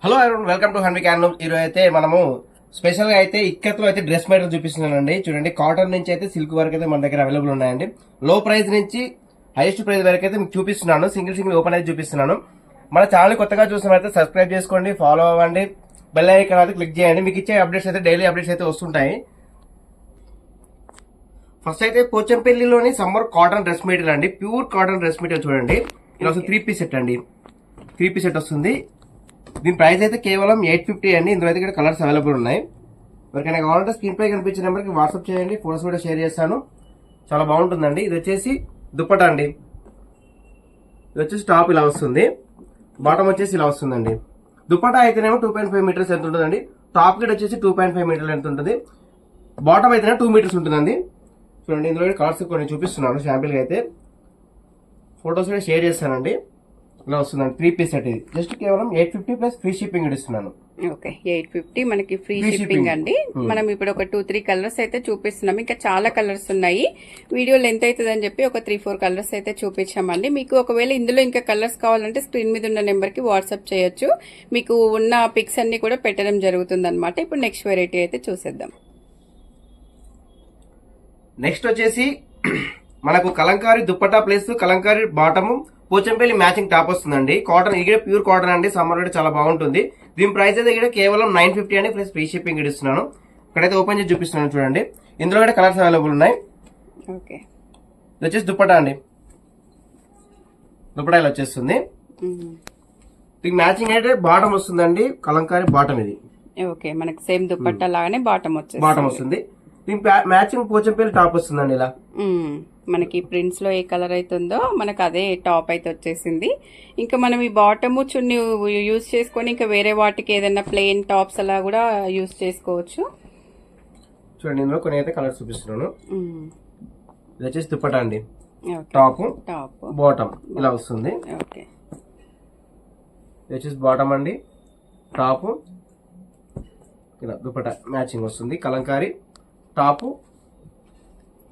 Hello everyone, welcome to హన్విక్ handlooms. ఈరోజు అయితే మనము స్పెషల్ గా అయితే ఇక్కత్లో అయితే డ్రెస్ మెటీరియల్ చూపిస్తున్నానండి. చూడండి, కాటన్ నుంచి అయితే సిల్క్ వరకు అయితే మన దగ్గర అవైలబుల్ ఉన్నాయండి. లో ప్రైస్ నుంచి హైయెస్ట్ ప్రైస్ వరకు అయితే మీకు చూపిస్తున్నాను. సింగిల్ ఓపెన్ అయితే చూపిస్తున్నాను. మన ఛానల్ కొత్తగా చూసినట్లయితే సబ్స్క్రైబ్ చేసుకోండి, ఫాలో అవ్వండి, బెల్ ఐకాన్ అయితే క్లిక్ చేయండి. మీకు ఇచ్చే అప్డేట్స్ అయితే డైలీ అప్డేట్స్ అయితే వస్తుంటాయి. ఫస్ట్ అయితే పోచంపల్లిలోని సమ్మర్ కాటన్ డ్రెస్ మెటీరియల్ అండి, ప్యూర్ కాటన్ డ్రెస్ మెటీరియల్. చూడండి, ఇలా వస్తుంది 3 పీస్ సెట్ అండి. 3 పీస్ సెట్ వస్తుంది. దీని ప్రైస్ అయితే కేవలం 850 అండి. ఇందులో అయితే ఇక్కడ కలర్స్ అవైలబుల్ ఉన్నాయి. ఎవరికైనా కావాలంటే స్క్రీన్ పై కనిపించిన నెంబర్కి వాట్సాప్ చేయండి, ఫోటోస్ కూడా షేర్ చేస్తాను. చాలా బాగుంటుందండి. ఇది వచ్చేసి దుప్పటా అండి. ఇది వచ్చేసి టాప్ ఇలా వస్తుంది, బాటమ్ వచ్చేసి ఇలా వస్తుందండి. దుప్పటా అయితేనేమో 2.5 మీటర్స్ ఎంత ఉంటుందండి. టాప్ కిట్ వచ్చేసి 2.5 మీటర్లు ఎంత ఉంటుంది. బాటమ్ అయితేనే 2 మీటర్స్ ఉంటుందండి. చూడండి, ఇందులో కలర్స్ కొన్ని చూపిస్తున్నాను శాంపిల్గా అయితే. ఫోటోస్ కూడా షేర్ చేస్తానండి. ఇలా వస్తుందండి 3 పీస్ సెట్. ఇది జస్ట్ కేవలం 850 ప్లస్ ఫ్రీ షిప్పింగ్ ఇస్తున్నాను. ఓకే, 850 మనకి ఫ్రీ షిప్పింగ్ అండి. మనం ఇప్పుడు ఒక 2-3 కలర్స్ అయితే చూపిస్తున్నాం. ఇంకా చాలా కలర్స్ ఉన్నాయి. వీడియో లెంత్ అవుతుంది అని చెప్పి ఒక 3-4 కలర్స్ అయితే చూపించామండి. మీకు ఒకవేళ ఇందులో ఇంకా కలర్స్ కావాలంటే స్క్రీన్ మీద ఉన్న నెంబర్ కి వాట్సాప్ చేయొచ్చు. మీకు ఉన్న పిక్స్ అన్ని కూడా పెట్టడం జరుగుతుంది అనమాట. ఇప్పుడు నెక్స్ట్ వెరైటీ అయితే చూసేద్దాం. నెక్స్ట్ వచ్చేసి మనకు Kalamkari dupatta plus Kalamkari bottom Pochampally matching top వస్తుందండి. కాటన్, ఇది ప్యూర్ కాటన్ అండి. సమ్మర్ అయితే చాలా బాగుంటుంది. దీని ప్రైస్ అయితే ఇక్కడ కేవలం 950 అండి, ప్లస్ ఫ్రీ షిప్పింగ్ ఇస్తున్నాను. ఇక్కడైతే ఓపెన్ చేసి చూపిస్తున్నాను. చూడండి, ఇందులో కూడా కలర్స్ అవైలబుల్ ఉన్నాయి. ఓకే, ఇది వచ్చేసి దుప్పటా అండి. దుప్పటా ఇలా వచ్చేస్తుంది. దీనికి మ్యాచింగ్ అయితే బాటమ్ వస్తుందండి, కలంకారీ బాటమ్. ఇది ఓకే, మనకి సేమ్ దుప్పట్టా లాగానే బాటమ్ వస్తుంది. దీనికి మ్యాచింగ్ పోచంపల్లి టాప్ వస్తుందండి. ఇలా మనకి ప్రింట్స్ లో ఏ కలర్ అవుతుందో మనకు అదే టాప్ అయితే వచ్చేసింది. ఇంకా మనం ఈ బాటమ్ చున్ని యూజ్ చేసుకొని ఇంకా వేరే వాటికి ఏదైనా ప్లెయిన్ టాప్స్ అలా కూడా యూజ్ చేసుకోవచ్చు. చూడండి, ఇందులో కొన్ని అయితే కలర్స్ చూపిస్తున్నాను. ఇది వచ్చేసి దుప్పటా అండి. టాప్ బాటమ్ ఇలా వస్తుంది. ఓకే, ఇది వచ్చేసి బాటమ్ అండి, టాప్ ఇలా దుప్పటా మ్యాచింగ్ వస్తుంది. కలంకారీ టాప్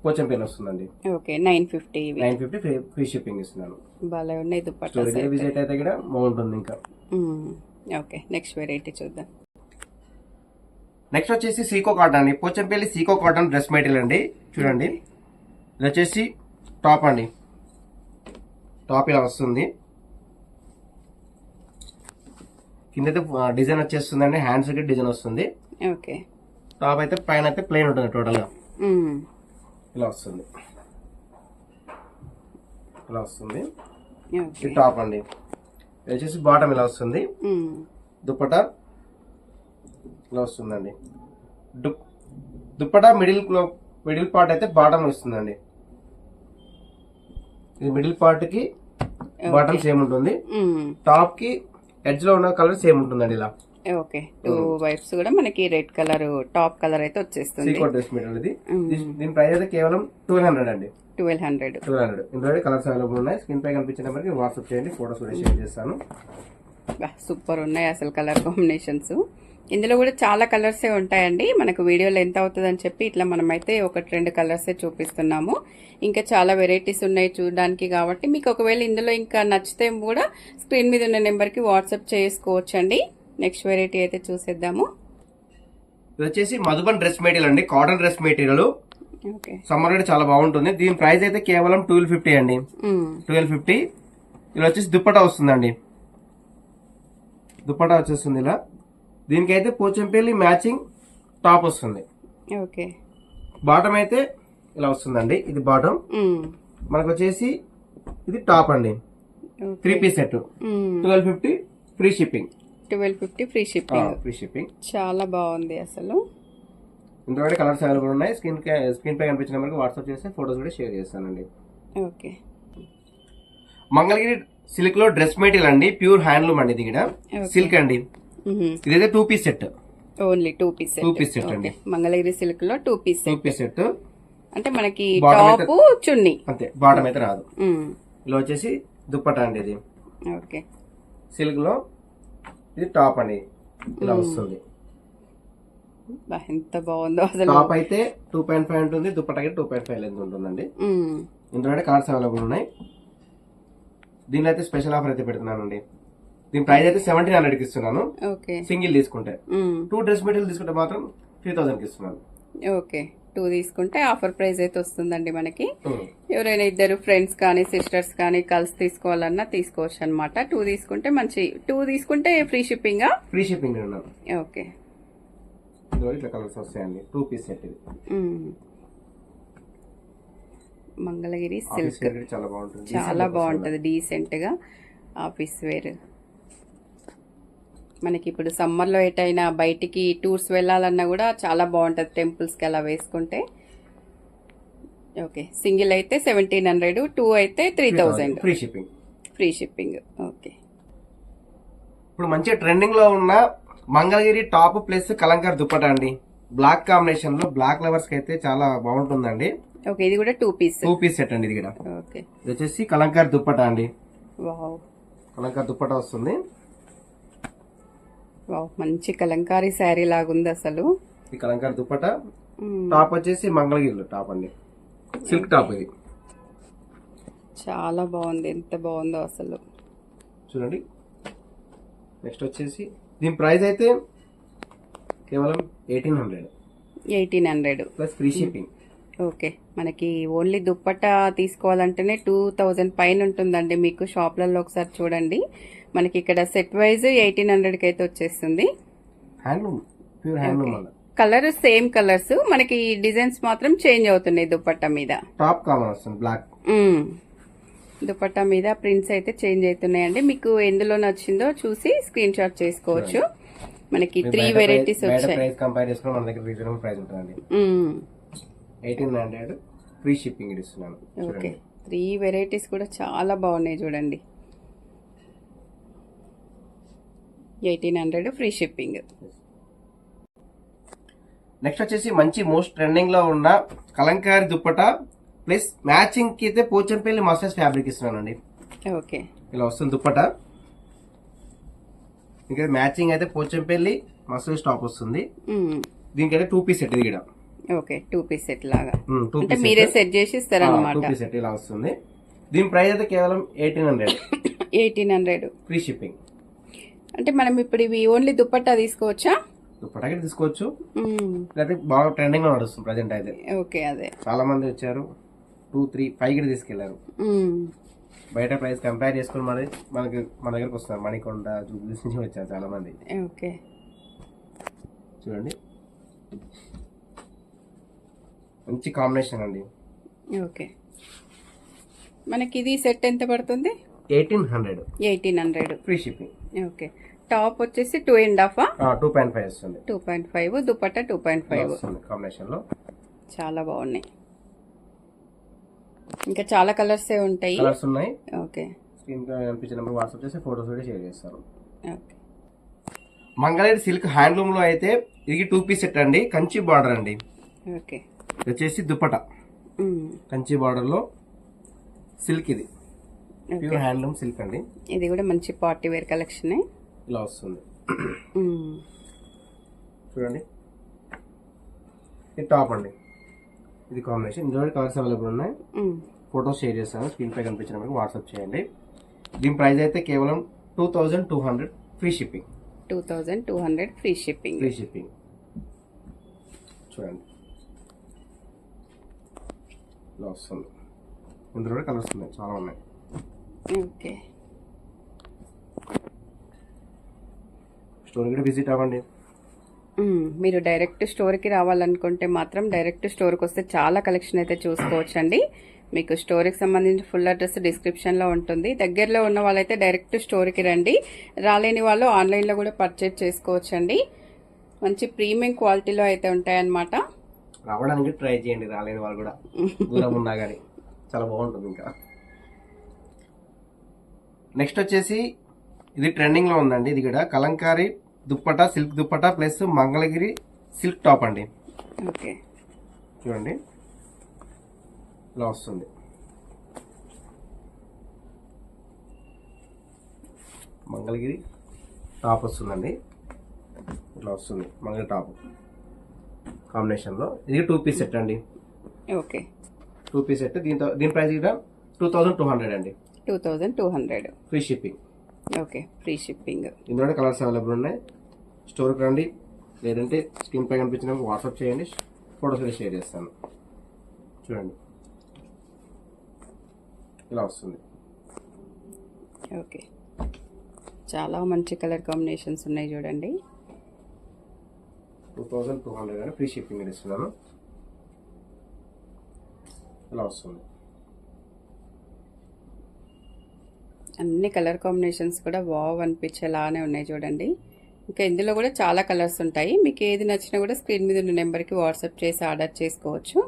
పోచంపల్లి వస్తుందండి. ఓకే, 950 ఫ్రీ షిప్పింగ్ ఇస్తున్నాను. బాగా ఉన్నాయి దుప్పట్టా. విజిట్ అయితే కూడా బాగుంటుంది. ఇంకా ఓకే, నెక్స్ట్ వెరైటీ చూద్దాం. నెక్స్ట్ వచ్చేసి సీకో కాటన్ అండి. Pochampally Seeko cotton dress material అండి. చూడండి, ఇది వచ్చేసి టాప్ అండి. టాప్ ఇలా వస్తుంది. కిందైతే డిజైన్ వచ్చేస్తుందండి, హ్యాండ్స్ కి డిజైన్ వస్తుంది. ఓకే, టాప్ అయితే పైన అయితే ప్లెయిన్ ఉంటుంది టోటల్ గా. ఇలా వస్తుంది, ఇలా వస్తుంది. ఇది టాప్ అండి. ఇది వచ్చేసి బాటమ్ ఇలా వస్తుంది. దుప్పటా ఇలా వస్తుందండి. దుప్పటా మిడిల్ పార్ట్ అయితే బాటమ్ వస్తుందండి. ఇది మిడిల్ పార్ట్ కి బాటమ్ సేమ్ ఉంటుంది. టాప్ కి ఎడ్జ్ లో ఉన్న కలర్ సేమ్ ఉంటుందండి. ఇలా ఓకే, 2 వైప్స్ కూడా మనకి రెడ్ కలర్ టాప్ కలర్ అయితే వచ్చేస్తుంది. సీకో డ్రెస్ మెటీరియల్ ఇది. దీని ప్రైస్ అయితే కేవలం 1200 అండి. 1200. ఇందులో కలర్స్ అవైలబుల్ ఉన్నాయి. స్క్రీన్ పై కనిపించిన నెంబర్కి వాట్సాప్ చేయండి, ఫోటోస్ కూడా షేర్ చేస్తాను. సూపర్ ఉన్నాయి అసలు కలర్ కాంబినేషన్స్. ఇందులో కూడా చాలా కలర్సే ఉంటాయండి. మనకు వీడియోలో ఎంత అవుతుందని చెప్పి ఇట్లా మనమైతే 1-2 కలర్సే చూపిస్తున్నాము. ఇంకా చాలా వెరైటీస్ ఉన్నాయి చూడడానికి. కాబట్టి మీకు ఒకవేళ ఇందులో ఇంకా నచ్చితే కూడా స్క్రీన్ మీద ఉన్న నెంబర్కి వాట్సాప్ చేసుకోవచ్చు అండి. నెక్స్ట్ వెరైటీ అయితే చూసేద్దాము. ఇది వచ్చేసి మధుబన్ డ్రెస్ మెటీరియల్ అండి, కాటన్ డ్రెస్ మెటీరియల్. సమ్మర్ అయితే చాలా బాగుంటుంది. దీని ప్రైస్ అయితే కేవలం 1250 అండి. 1250. ఇలా వచ్చేసి దుప్పటా వస్తుందండి. దుప్పటా వచ్చేస్తుంది ఇలా. దీనికైతే పోచంపల్లి మ్యాచింగ్ టాప్ వస్తుంది. ఓకే, బాటమ్ అయితే ఇలా వస్తుందండి. ఇది బాటమ్. మనకు వచ్చేసి ఇది టాప్ అండి. 3 piece set 1250 free shipping. 1250 free shipping. చాలా బాగుంది అసలు. ఇందులో కలర్స్ అవైలబుల్ ఉన్నాయి. స్క్రీన్ పై కనిపించిన నెంబర్కి వాట్సాప్ చేస్తే ఫోటోస్ కూడా షేర్ చేస్తానండి. ఓకే, మంగళగిరి సిల్క్ లో డ్రెస్ మెటీరియల్ అండి, ప్యూర్ హ్యాండ్లూమ్ అండి. ఇది కూడా సిల్క్ అండి. ఇదైతే 2 piece set. Only 2 piece set అండి. మంగళగిరి సిల్క్ లో 2 పీస్ సెట్. అంటే మనకి టాప్ చున్నీ అంతే, బాటమ్ అయితే రాదు. ఇలా వచ్చేసి దుప్పటా అండి. ఇది ఓకే, సిల్క్ లో ఇది టాప్ అండి. ఇలా వస్తుంది. ఎంత బాగుందో అసలు. టాప్ అయితే 2.5 ఉంటుంది, దుప్పటా 2.5 లెంత్ ఉంటుందండి. ఇందులో కలర్స్ అవైలబుల్ ఉన్నాయి. దీనిలో అయితే స్పెషల్ ఆఫర్ అయితే పెడుతున్నానండి. దీని ప్రైస్ అయితే 1700 కి ఇస్తున్నాను ఓకే సింగిల్ తీసుకుంటే. 2 డ్రెస్ మెటీరియల్ తీసుకుంటే మాత్రం 3000 కి ఇస్తున్నాను. ఓకే 2 తీసుకుంటే ఆఫర్ ప్రైస్ అయితే వస్తుందండి మనకి. ఎవరైనా ఇద్దరు ఫ్రెండ్స్ కానీ సిస్టర్స్ కానీ కలిసి తీసుకోవాలన్నా తీసుకోవచ్చు అనమాట. 2 తీసుకుంటే మంచి 2 తీసుకుంటే ఫ్రీ షిప్పింగ్. ఫ్రీ షిప్పింగ్ ఉన్నాను. ఓకే ఇట్లా కలర్స్ వస్తాయండి. 2 పీస్ సెట్ ఇది. మంగళగిరి ఆఫీస్ సిల్క్ వేర్ చాలా బాగుంటుంది. చాలా బాగుంటది డీసెంట్ గా ఆఫీస్ వేర్. మనకి ఇప్పుడు సమ్మర్ లో ఎటైనా బయటికి టూర్స్ వెళ్ళాలన్నా కూడా చాలా బాగుంటది టెంపుల్స్ కి అలా వేసుకుంటే. ఓకే సింగిల్ అయితే 1700, 2 అయితే 3000 free shipping. Free shipping. Okay ఇప్పుడు మంచి ట్రెండింగ్ లో ఉన్న మంగళగిరి టాప్ ప్లస్ కలంకార్ దుప్పట అండి. బ్లాక్ కాంబినేషన్ లో బ్లాక్ లవర్స్ కి అయితే చాలా బాగుంటుందండి. ఓకే ఇది కూడా 2 పీస్. 2 పీస్ సెట్ అండి ఇది కూడా. ఓకే ఇది వచ్చేసి కలంకార్ దుప్పట అండి. వావ్ కలంకార్ దుప్పట వస్తుంది. వావ్ మంచి కలంకారీ శారీ లాగుంది అసలు. ఈ కలంకార్ దుప్పట టాప్ వచ్చేసి మంగళగిరిలో టాప్ అండి. సిల్క్ టాప్ ఇది. చాలా బాగుంది. ఎంత బాగుందో అసలు చూడండి. నెక్స్ట్ వచ్చేసి దీని ప్రైస్ అయితే కేవలం 1800 ప్లస్ ఫ్రీ షిప్పింగ్. ఓకే మనకి ఓన్లీ దుప్పట్టా తీసుకోవాలంటేనే 2000 పైన ఉంటుందండి. మీకు షాప్లలో ఒకసారి చూడండి. మనకి ఇక్కడ సెట్ వైజ్ 1800 కి అయితే వచ్చేస్తుంది. హ్యాండ్లూమ్ ప్యూర్ హ్యాండ్లూమ్ అలా. కలర్ సేమ్ కలర్స్, మనకి డిజైన్స్ మాత్రం చేంజ్ అవుతున్నాయి దుప్పట్టా మీద. టాప్ కామన్ వస్తుంది బ్లాక్. దుపట్టా మీద ప్రింట్స్ అయితే చేంజ్ అవుతున్నాయండి. మీకు ఎందులో నచ్చిందో చూసి స్క్రీన్ షాట్ చేసుకోవచ్చు. మనకి 3 వెరైటీస్ వచ్చాయి. ప్రైస్ కంపేర్ చేసుకుని మన దగ్గర రీజనబుల్ ప్రైస్ ఉంటుందండి. 1800 ఫ్రీ షిప్పింగ్ ఇస్తున్నాను. ఓకే 3 వెరైటీస్ కూడా చాలా బాగున్నాయి చూడండి. 1800 ఫ్రీ షిప్పింగ్. నెక్స్ట్ వచ్చేసి మంచి మోస్ట్ ట్రెండింగ్ లో ఉన్న కలంకారీ దుప్పట ప్లస్ మ్యాచింగ్ కి అయితే పోచంపల్లి మస్టర్స్ ఫ్యాబ్రిక్ ఇస్తున్నానండి. ఓకే ఇలా వస్తుంది దుప్పట. ఇంకా మ్యాచింగ్ అయితే పోచంపల్లి మస్టర్స్ టాప్ వస్తుంది. దీనికైతే 2 పీస్ సెట్ ఇది కూడా. ఓకే 2 పీస్ సెట్ లాగా అంటే మీరే సెట్ చేసి ఇస్తారన్నమాట. 2 పీస్ సెట్ ఇలా వస్తుంది. దీని ప్రైస్ అయితే కేవలం 1800 ఫ్రీ షిప్పింగ్. అంటే మనం ఇప్పుడు ఇవి ఓన్లీ దుపట్టా తీసుకోవచ్చా? దుప్పటాకి తీసుకోవచ్చు. లేకపోతే బాగా ట్రెండింగ్ లో నడుస్తుంది ప్రజెంట్ అయితే. ఓకే అదే చాలా మంది వచ్చారు 2, 3, 5 కి తీసుకెళ్లారు. బయట ప్రైస్ కంపేర్ చేసుకుని మరి మన దగ్గరకు వస్తున్నారు. మణికొండ జూబ్లీస్ నుంచి వచ్చారు చాలా మంది. ఓకే చూడండి మంచి కాంబినేషన్ అండి. ఓకే మనకి ఇది సెట్ ఎంత పడుతుంది? 1800 ఫ్రీ షిప్పింగ్. ఓకే టాప్ వచ్చేసి 2.5 2.5 వస్తుంది. 2.5 దుపట్టా 2.5 వస్తుంది కాంబినేషన్ లో. చాలా బాగున్నాయి. ఇంకా చాలా కలర్స్ ఉంటాయి. కలర్స్ ఉన్నాయి. ఓకే స్క్రీన్ కనిపించిన నెంబర్ వాట్సాప్ చేసి ఫోటోస్ కూడా షేర్ చేస్తారు. ఓకే మంగళగిరి సిల్క్ హ్యాండ్లూమ్ లో అయితే ఇది 2 పీస్ సెట్ అండి. కంచి బార్డర్ అండి. ఓకే ఇది వచ్చేసి దుపట్టా కంచి బార్డర్ లో సిల్క్. ఇది ప్యూర్ హ్యాండ్లూమ్ సిల్క్ అండి. ఇది కూడా మంచి పార్టీ వేర్ కలెక్షన్. ఇలా వస్తుంది చూడండి. ఇది టాప్ అండి. ఇది కాంబినేషన్. ఇందులో కలర్స్ అవైలబుల్ ఉన్నాయి. ఫోటోస్ షేర్ చేస్తాను. స్క్రీన్ పై కనిపించిన మనకి వాట్సాప్ చేయండి. దీని ప్రైస్ అయితే కేవలం 2200 free shipping. 2200 free shipping. Free shipping. చూడండి ఇలా వస్తుంది. ఇందులో కూడా కలర్స్ ఉన్నాయి, చాలా ఉన్నాయి. ఓకే స్టోర్ కూడా విజిట్ అవ్వండి. మీరు డైరెక్ట్ స్టోర్కి రావాలనుకుంటే మాత్రం డైరెక్ట్ స్టోర్కి వస్తే చాలా కలెక్షన్ అయితే చూసుకోవచ్చండి. మీకు స్టోర్కి సంబంధించిన ఫుల్ అడ్రస్ డిస్క్రిప్షన్లో ఉంటుంది. దగ్గరలో ఉన్న వాళ్ళైతే డైరెక్ట్ స్టోర్కి రండి. రాలేని వాళ్ళు ఆన్లైన్లో కూడా పర్చేజ్ చేసుకోవచ్చండి. మంచి ప్రీమియం క్వాలిటీలో అయితే ఉంటాయన్నమాట. రావడానికి ట్రై చేయండి. రాలేని వాళ్ళు కూడా దూరం ఉన్నా కానీ చాలా బాగుంటుంది. ఇంకా నెక్స్ట్ వచ్చేసి ఇది ట్రెండింగ్ లో ఉందండి. ఇది కూడా Kalamkari dupatta silk dupatta plus Mangalagiri silk top అండి. ఓకే చూడండి ఇలా వస్తుంది. మంగళగిరి టాప్ వస్తుందండి. ఇట్లా వస్తుంది మంగళగిరి టాప్ కాంబినేషన్ లో. ఇది 2 పీస్ సెట్ అండి. Okay 2 piece set. దీని ప్రైస్ కూడా 2200 అండి. 2200 free shipping. Okay, free shipping. ఇందులో కలర్స్ అవైలబుల్ ఉన్నాయి. స్టోర్కి రండి, లేదంటే స్క్రీన్ పై కనిపించిన వాట్సాప్ చేయండి, ఫొటోస్ కూడా షేర్ చేస్తాను. చూడండి ఇలా వస్తుంది. ఓకే, చాలా మంచి కలర్ కాంబినేషన్స్ ఉన్నాయి చూడండి. 2200 కానీ ఫ్రీ షిప్పింగ్ ఇస్తున్నాను. ఇలా వస్తుంది. అన్ని కలర్ కాంబినేషన్స్ కూడా వావ్ అనిపించేలానే ఉన్నాయి చూడండి. ఇంకా ఇందులో కూడా చాలా కలర్స్ ఉంటాయి. మీకు ఏది నచ్చినా కూడా స్క్రీన్ మీద ఉన్న నెంబర్కి వాట్సాప్ చేసి ఆర్డర్ చేసుకోవచ్చు.